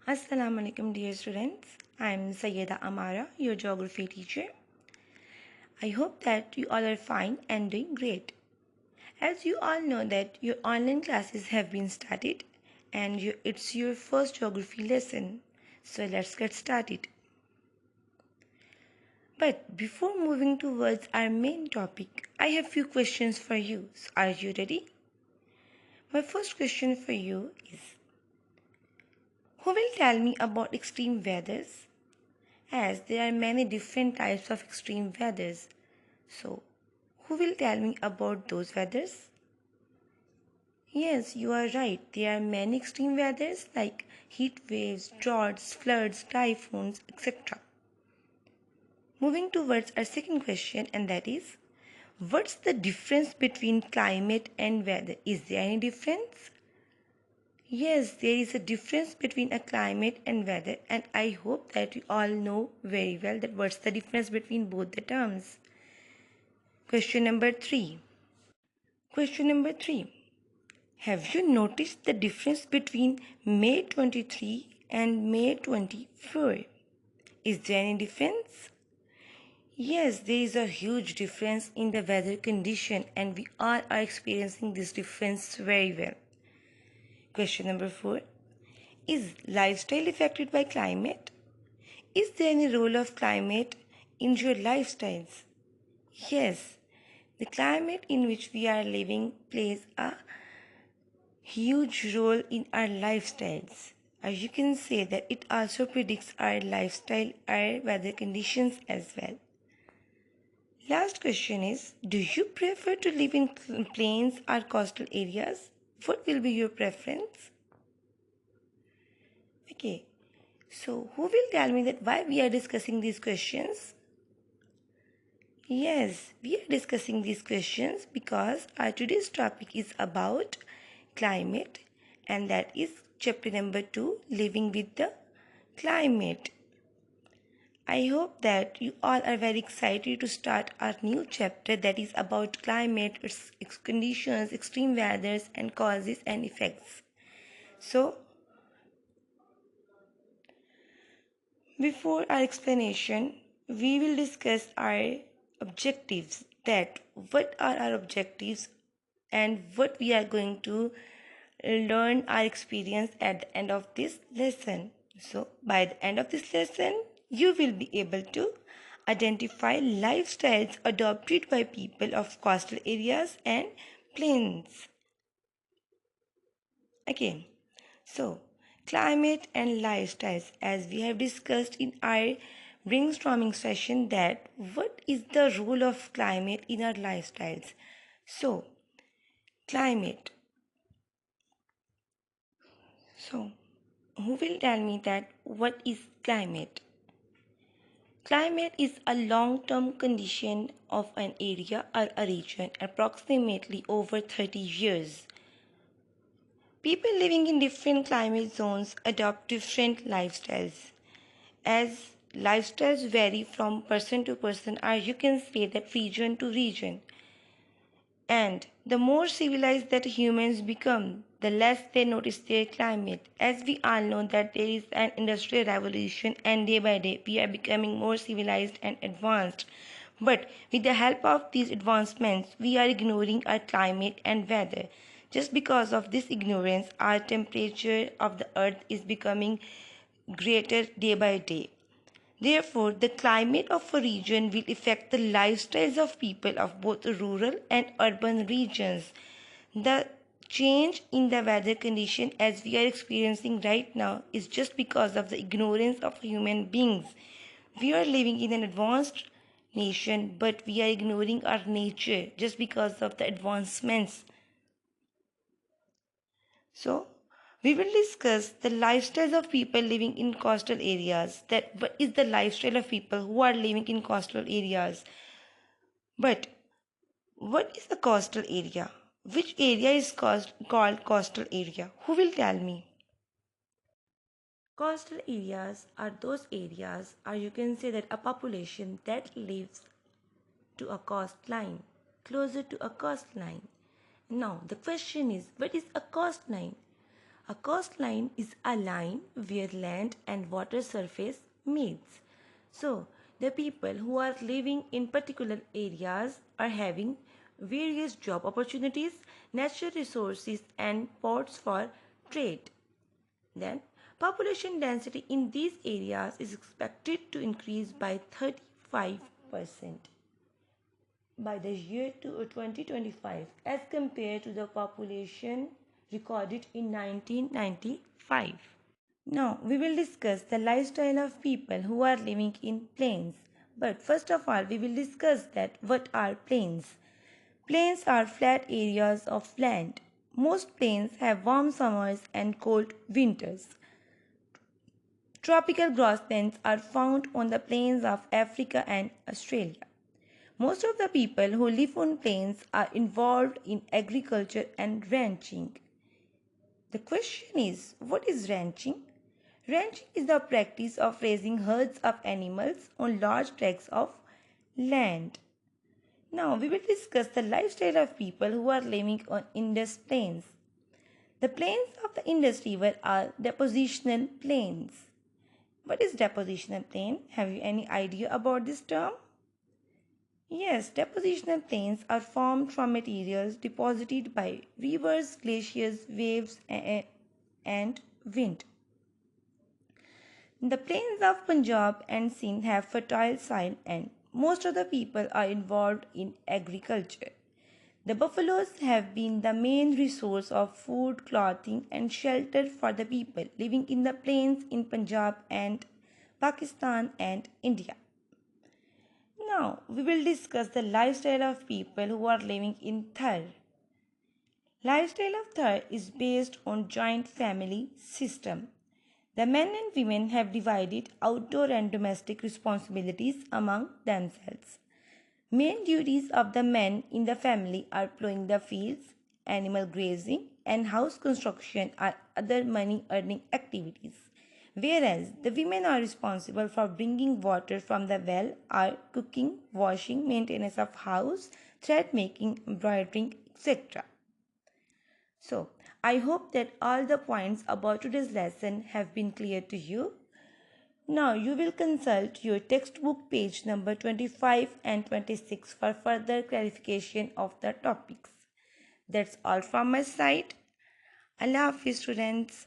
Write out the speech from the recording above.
Assalamu alaikum dear students. I am Sayyeda Amara, your geography teacher. I hope that you all are fine and doing great. As you all know that your online classes have been started and it's your first geography lesson. So let's get started. But before moving towards our main topic, I have few questions for you. So are you ready? My first question for you is, who will tell me about extreme weathers? As there are many different types of extreme weathers. So, who will tell me about those weathers? Yes, you are right. There are many extreme weathers like heat waves, droughts, floods, typhoons, etc. Moving towards our second question, and that is, what's the difference between climate and weather? Is there any difference? Yes, there is a difference between a climate and weather, and I hope that you all know very well that what's the difference between both the terms. Question number 3. Question number 3. Have you noticed the difference between May 23 and May 24? Is there any difference? Yes, there is a huge difference in the weather condition, and we all are experiencing this difference very well. Question number 4. Is lifestyle affected by climate? Is there any role of climate in your lifestyles? Yes, the climate in which we are living plays a huge role in our lifestyles. As you can say that it also predicts our lifestyle, our weather conditions as well. Last question is, do you prefer to live in plains or coastal areas? What will be your preference? Okay, so who will tell me that why we are discussing these questions? Yes, we are discussing these questions because our today's topic is about climate, and that is chapter number 2, living with the climate. I hope that you all are very excited to start our new chapter that is about climate, its conditions, extreme weathers and causes and effects. So, before our explanation, we will discuss our objectives, that what are our objectives and what we are going to learn our experience at the end of this lesson. So by the end of this lesson, you will be able to identify lifestyles adopted by people of coastal areas and plains. Okay, so climate and lifestyles, as we have discussed in our brainstorming session, that what is the role of climate in our lifestyles. So climate, so who will tell me that what is climate? Climate is a long-term condition of an area or a region approximately over 30 years. People living in different climate zones adopt different lifestyles. As lifestyles vary from person to person, or you can say that region to region. And the more civilized that humans become, the less they notice their climate. As we all know that there is an industrial revolution, and day by day we are becoming more civilized and advanced. But with the help of these advancements, we are ignoring our climate and weather. Just because of this ignorance, our temperature of the earth is becoming greater day by day. Therefore, the climate of a region will affect the lifestyles of people of both rural and urban regions. The change in the weather condition as we are experiencing right now is just because of the ignorance of human beings. We are living in an advanced nation, but we are ignoring our nature just because of the advancements. So, we will discuss the lifestyles of people living in coastal areas. That what is the lifestyle of people who are living in coastal areas? But what is a coastal area? Which area is called coastal area? Who will tell me? Coastal areas are those areas, or you can say that a population that lives to a coastline, closer to a coastline. Now, the question is, what is a coastline? A coastline is a line where land and water surface meets. So, the people who are living in particular areas are having various job opportunities, natural resources and ports for trade. Then, population density in these areas is expected to increase by 35% by the year 2025 as compared to the population recorded in 1995. Now, we will discuss the lifestyle of people who are living in plains. But first of all, we will discuss that what are plains. Plains are flat areas of land. Most plains have warm summers and cold winters. Tropical grasslands are found on the plains of Africa and Australia. Most of the people who live on plains are involved in agriculture and ranching. The question is, what is ranching? Ranching is the practice of raising herds of animals on large tracts of land. Now we will discuss the lifestyle of people who are living on Indus plains. The plains of the Indus River are depositional plains. What is depositional plain? Have you any idea about this term? Yes, depositional plains are formed from materials deposited by rivers, glaciers, waves, and wind. The plains of Punjab and Sindh have fertile soil and most of the people are involved in agriculture. The buffaloes have been the main resource of food, clothing and shelter for the people living in the plains in Punjab and Pakistan and India. Now, we will discuss the lifestyle of people who are living in Thar. Lifestyle of Thar is based on joint family system. The men and women have divided outdoor and domestic responsibilities among themselves. Main duties of the men in the family are plowing the fields, animal grazing, and house construction are other money earning activities. Whereas the women are responsible for bringing water from the well, are cooking, washing, maintenance of house, thread making, embroidering, etc. So, I hope that all the points about today's lesson have been clear to you. Now, you will consult your textbook page number 25 and 26 for further clarification of the topics. That's all from my side. Allah Hafiz students.